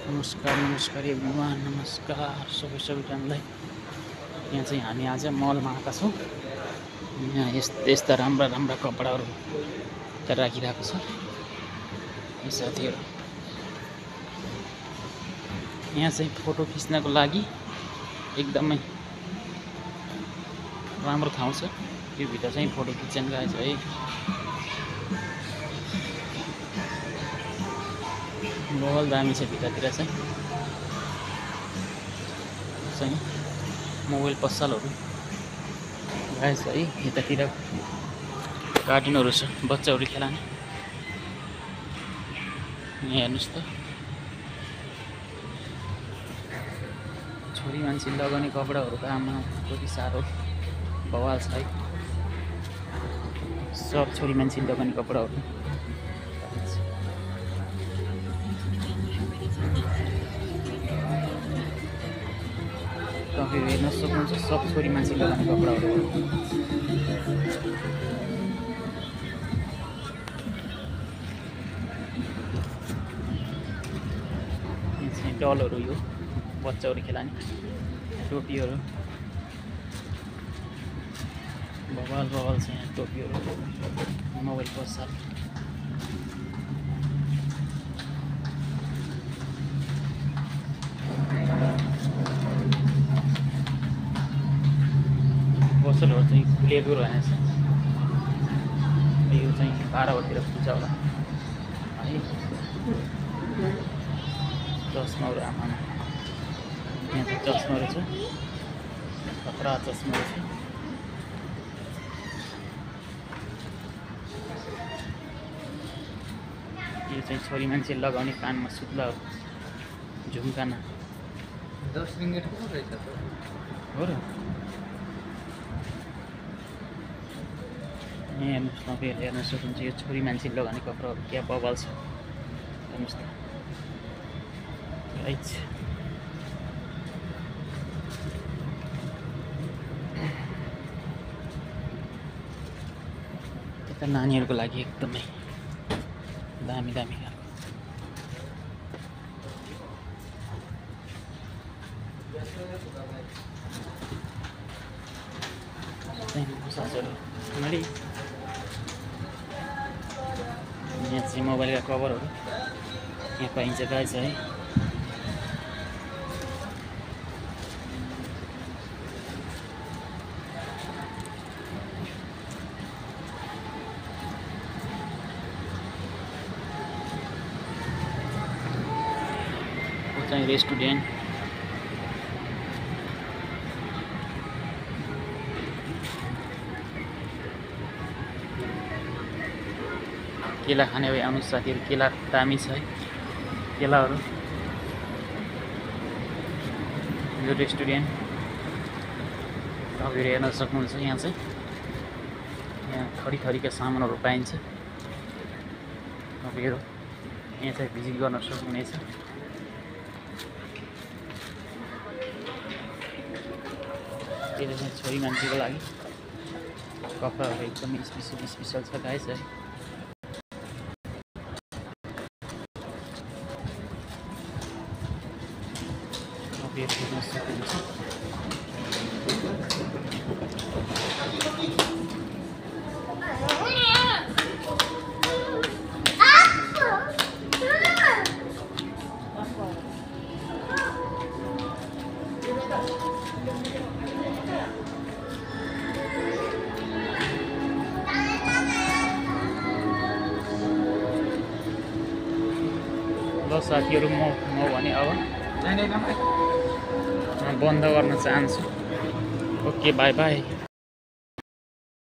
नमस्कार एभ्रिवान, नमस्कार सबैजनालाई। यहाँ चाहिँ हामी आज मलमा आएका छौँ। यहाँ यस्ता राम्रा कपडाहरू राखिरहेको छ। यी साथीहरू यहाँ चाहिँ फोटो खिच्नको लागि एकदमै राम्रो ठाउँ छ। यो भित्र चाहिँ फोटो खिच्न गएछ है। मोबाइल दामी छ भित्रतिर चाहिँ मोबाइल पसलहरू गएछ है। यतातिर कार्टुनहरू छ बच्चाहरू खेलाउने। यहाँ हेर्नुहोस् त, छोरी मान्छे लगाउने कपडाहरू त आमा कति साह्रो बवाल छ है। सब छोरी मान्छे लगाउने कपडाहरू तपाईहरु हेर्न सक्नुहुन्छ। सब छोरी मान्छे लगाउने कपडाहरू डलहरू, यो बच्चाहरू खेलाउने टोपीहरू बवाल छ। यहाँ टोपीहरू, मोबाइल पसल, पसलहरू चाहिँ खुलेको रहेछ। यो चाहिँ 12 बजेतिर खुल्छ होला है। चस्माहरू आमा, यहाँ चाहिँ चस्माहरू छ, खतरा चस्माहरू छ। यो चाहिँ छोरी मान्छे लगाउने कानमा सुत्लाहरू, झुम्काना 10 रिङ्गेट पो रहेछ हो र। यहाँ हेर्नुहोस्, तपाईँहरूले हेर्न सक्नुहुन्छ। यो छोरी मान्छे लगाउने कपडाहरू क्या बवाल छ। हेर्नुहोस् त, राइट। त्यता नानीहरूको लागि एकदमै दामी यहाँ चाहिँ मोबाइलका कभरहरू यहाँ पाइन्छ गाइस है। चाहिँ रेस्टुरेन्ट, केला खाने भए आउनुहोस् साथीहरू। केला दामी छ है केलाहरू। यो रेस्टुरेन्ट तपाईँहरू हेर्न सक्नुहुन्छ। यहाँ चाहिँ थरीका सामानहरू पाइन्छ। तपाईँहरू यहाँ चाहिँ भिजिट गर्न सक्नुहुनेछ। त्यसले चाहिँ छोरी मान्छेको लागि कपडाहरू एकदमै स्पेसल छ गाइस है। हेर्न सक्नुहुन्छ। ल साथीहरू, म भने अब बन्द गर्न चाहन्छु। Okay, by by.